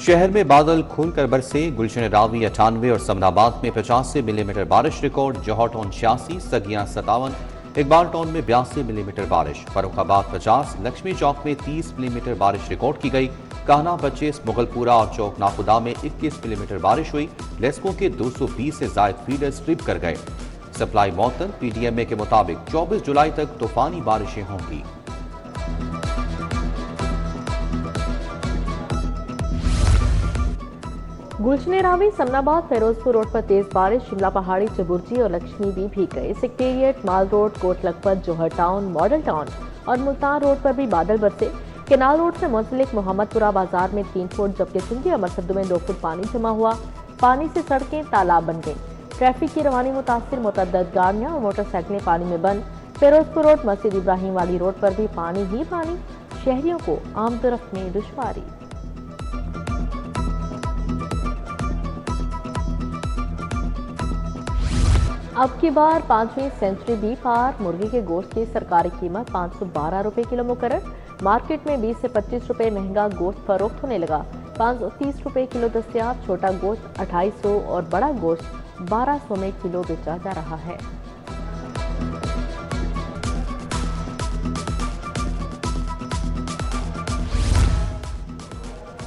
शहर में बादल खुलकर बरसे। गुलशन रावी 98 और समनाबाद में 85 मिलीमीटर बारिश रिकॉर्ड। जौहर टाउन 86, सगियां 57, इकबाल टाउन में 82 मिलीमीटर बारिश। फर्रुखाबाद 50, लक्ष्मी चौक में 30 मिलीमीटर बारिश रिकॉर्ड की गई। काहना 25, मुगलपुरा और चौक नाखुदा में 21 मिलीमीटर बारिश हुई। लेस्को के 220 से जायद फीडर्स ट्रिप कर गए। सप्लाई मौतन। पीडीएमए के मुताबिक 24 जुलाई तक तूफानी बारिशें होंगी। गुलशन रावी समनाबाद फिरोजपुर रोड पर तेज बारिश। शिमला पहाड़ी, चबुर्जी और लक्ष्मी भी भीग गए। सेक्रेटेरिएट, माल रोड, कोट लखपत, जौहर टाउन, मॉडल टाउन और मुल्तान रोड पर भी बादल बरसे। केनाल रोड से मुंसलिक मोहम्मदपुरा बाजार में 3 फुट जबकि सिंधी अमर सद्दू में 2 फुट पानी जमा हुआ। पानी से सड़कें तालाब बन गई। ट्रैफिक की रवानी मुतासिर। मुतअद्दिद गाड़ियां और मोटरसाइकिलें पानी में बंद। फिरोजपुर रोड, मस्जिद इब्राहिम वाली रोड पर भी पानी ही पानी। शहरियों को आमदोरफ्त में दुश्वारी। अब की बार 5वीं सेंचुरी भी पार। मुर्गी के गोश्त की सरकारी कीमत 512 रुपए किलो मुकर्रर। मार्केट में 20 से 25 रुपए महंगा गोश्त फरोख्त होने लगा। 530 रुपए किलो दस्तयाब। छोटा गोश्त 2800 और बड़ा गोश्त 1200 में किलो बेचा जा रहा है।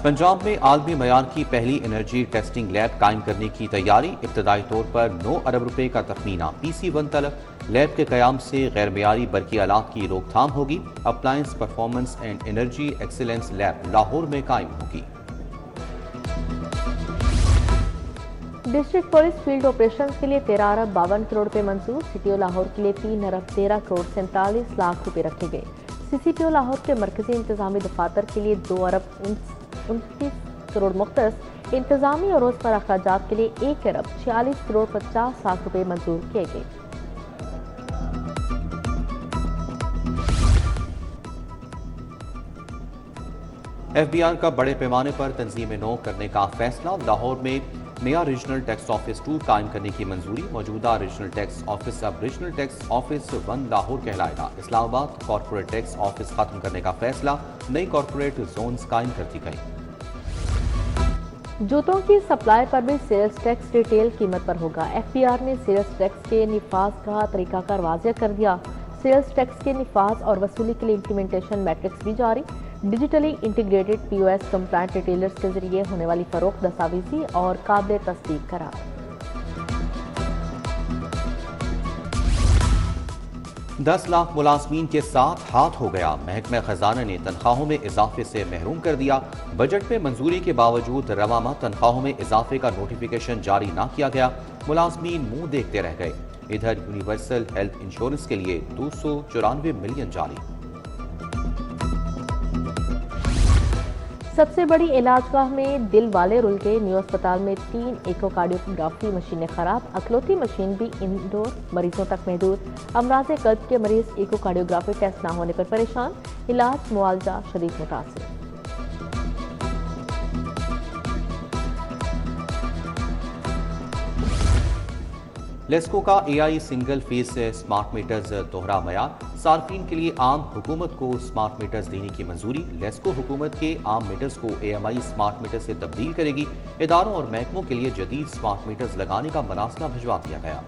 पंजाब में आलमी मयार की पहली एनर्जी टेस्टिंग लैब कायम करने की तैयारी। इब्तदाई तौर पर 9 अरब रुपए का तखमीना। PC1 तलब। लैब के कयाम से गैर मयारी बरकी आलात की रोकथाम होगी। Appliance performance and energy excellence lab Lahore में कायम होगी। डिस्ट्रिक्ट पुलिस फील्ड ऑपरेशन के लिए 13 अरब 52 करोड़ रुपए मंजूर। सिटी लाहौर के लिए 3 अरब 13 करोड़ 47 लाख रुपए रखे गए। CCTO लाहौर के मरकजी इंतजामी दफातर के लिए 2 अरब 29 करोड़ मुख्तस। इंतजामी और रोज पर अखराजात के लिए 1 अरब 46 करोड़ 50 लाख रुपए मंजूर किए गए। FBR का बड़े पैमाने पर तंजीम नौ करने का फैसला। लाहौर में नया रीजनल टैक्स ऑफिस 2 कायम करने की मंजूरी। मौजूदा रीजनल टैक्स ऑफिस अब रीजनल टैक्स ऑफिस 1 लाहौर कहलाएगा। इस्लामाबाद कॉर्पोरेट टैक्स ऑफिस खत्म करने का फैसला। नई कॉर्पोरेट जोन्स कायम कर दी गई। जूतों की सप्लाई पर भी सेल्स टैक्स रिटेल कीमत पर होगा। FBR ने सेल्स टैक्स के निफाज का तरीकाकार वाज़ेह कर दिया। सेल्स टैक्स के निफाज और वसूली के लिए इम्प्लीमेंटेशन मैट्रिक्स भी जारी। Digitally integrated POS compliant retailers के जरिए होने वाली फरोख्त दस्तावेजी और काबिल तस्दीक करार। 10 लाख मुलाजमीन के साथ हाथ हो गया। महकमा खजाना ने तनख्वाहों में इजाफे से महरूम कर दिया। बजट में मंजूरी के बावजूद रवा माह तनख्वाहों में इजाफे का नोटिफिकेशन जारी न किया गया। मुलाजमीन मुंह देखते रह गए। इधर यूनिवर्सल हेल्थ इंश्योरेंस के लिए 294 मिलियन जारी। सबसे बड़ी इलाजगाह में दिल वाले रुल गए। न्यू अस्पताल में 3 इकोकार्डियोग्राफी मशीनें खराब। अकलौती मशीन भी इंडोर मरीजों तक महदूद। अमराज कल्ब के मरीज इकोकार्डियोग्राफी टेस्ट न होने पर परेशान। इलाज मुआवजा शदीद मुतासिर। लेस्को का AI single phase smart meters दोहरा मयार। सार्फिन के लिए आम हुकूमत को स्मार्ट मीटर्स देने की मंजूरी। लेस्को हुकूमत के आम मीटर्स को AMI स्मार्ट मीटर से तब्दील करेगी। इदारों और महकमों के लिए जदीद स्मार्ट मीटर्स लगाने का मरासला भिजवा दिया गया।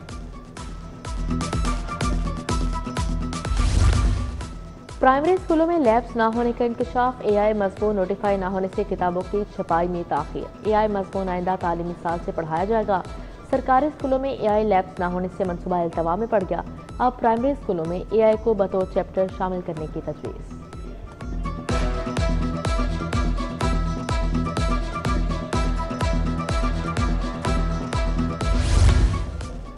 प्राइमरी स्कूलों में लैब्स ना होने का इंकशाफ। AI मजमून नोटिफाई ना होने से किताबों की छपाई में ताखीर। AI मजमून आइंदा तालीमी साल से पढ़ाया जाएगा। सरकारी स्कूलों में AI लैब्स ना होने से मनसूबा इल्तवा में पड़ गया। अब प्राइमरी स्कूलों में AI को बतौर चैप्टर शामिल करने की तजवीज़।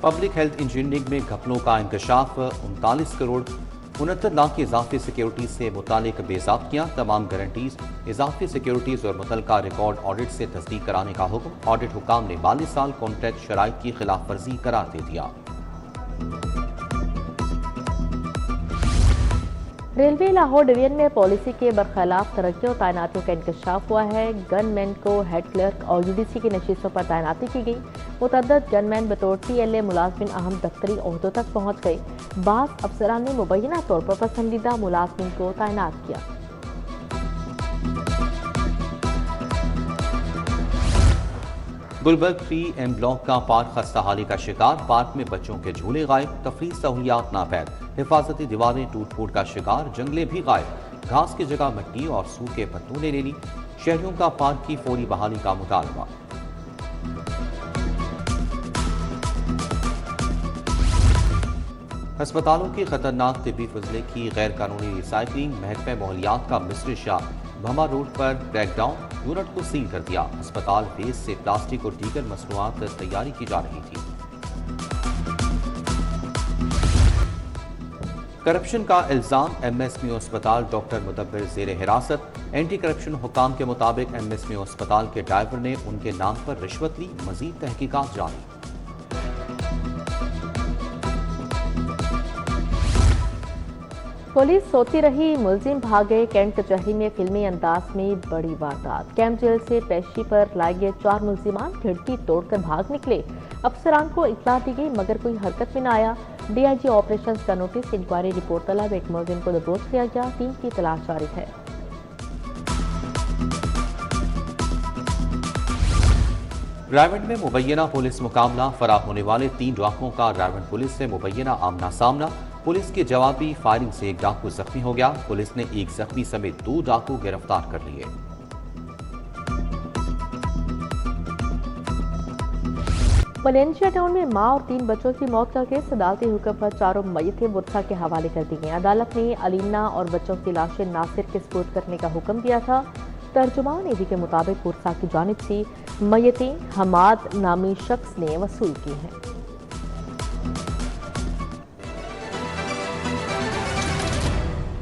पब्लिक हेल्थ इंजीनियरिंग में घपलों का इंकशाफ। 39 करोड़ 69 लाख की इजाफी सिक्योरिटीज से मुतालिक बेज़ाब्तियां। तमाम गारंटीज इजाफी सिक्योरिटीज और मुतलका रिकॉर्ड ऑडिट से तस्दीक कराने का हुक्म। ऑडिट हुकाम ने माली साल कॉन्ट्रैक्ट शराइत की खिलाफ वर्जी करार दे दिया। रेलवे लाहौर डिवीजन में पॉलिसी के बरखिलाफ तरक्की और तैनातियों का इंकशाफ हुआ है। गनमैन को हेड क्लर्क और UDC की नशीसों पर तैनाती की गई। मुतअद्दिद गनमैन बतौर TLA मुलाजमिन अहम दफ्तरी ओहदों तक पहुँच गए। बाज़ अफसरान ने मुबैना तौर पर पसंदीदा मुलाजमिन को तैनात किया। गुलबर्ग 3M ब्लॉक का पार्क खस्ताहाली का शिकार, पार्क में बच्चों के झूले गायब, तफरीह सहूलियात नापैद, हिफाजती दीवारें टूट फूट का शिकार, जंगले भी गायब, घास की जगह मिट्टी और सूखे पत्तों ने ले ली। शहरियों का पार्क की फौरी बहाली का मुतालबा। अस्पतालों की खतरनाक तिब्बी फजले की गैर कानूनी रिसाइकलिंग, महकमे माहौलियात का मिस्ट्री शाह, भमा रोड पर क्रैकडाउन, यूनिट को सील कर दिया। अस्पताल वेस्ट से प्लास्टिक और दीगर मसनूआत तैयारी की जा रही थी। करप्शन का इल्जाम, MSMO अस्पताल डॉक्टर मुदब्बिर जेर हिरासत। एंटी करप्शन हुकाम के मुताबिक MSMO अस्पताल के ड्राइवर ने उनके नाम पर रिश्वत ली, मजीद तहकीकात जारी। पुलिस सोती रही, मुलजिम भागे। कैंट कचहरी में फिल्मी अंदाज में बड़ी वारदात। कैंट जेल से पेशी पर लाए गए 4 मुलजिमान खिड़की तोड़कर भाग निकले। अफसरान को इत्तला दी गई मगर कोई हरकत में न आया। DIG ऑपरेशंस का नोटिस, इंक्वायरी रिपोर्ट तलब। एक मुलजिम को दबोच लिया गया, 3 की तलाश जारी है। रायवंड में मुबैना पुलिस मुकाबला, फरार होने वाले 3 डाकुओं का रायवंड पुलिस से मुबैना आमना सामना। पुलिस की जवाबी फायरिंग से एक डाकू जख्मी हो गया। पुलिस ने एक जख्मी समेत 2 डाकू गिरफ्तार कर लिए। मलेशिया टाउन में मां और 3 बच्चों की मौत का केस, अदालती हुक्म पर 4 मय्यतें मुर्सा के हवाले कर दी गई। अदालत ने अलीना और बच्चों की लाशें नासिर के सुपुर्द करने का हुक्म दिया था। तर्जुमान ईडी के मुताबिक मुर्सा की जानिब से मय्यतें हमाद नामी शख्स ने वसूल की हैं।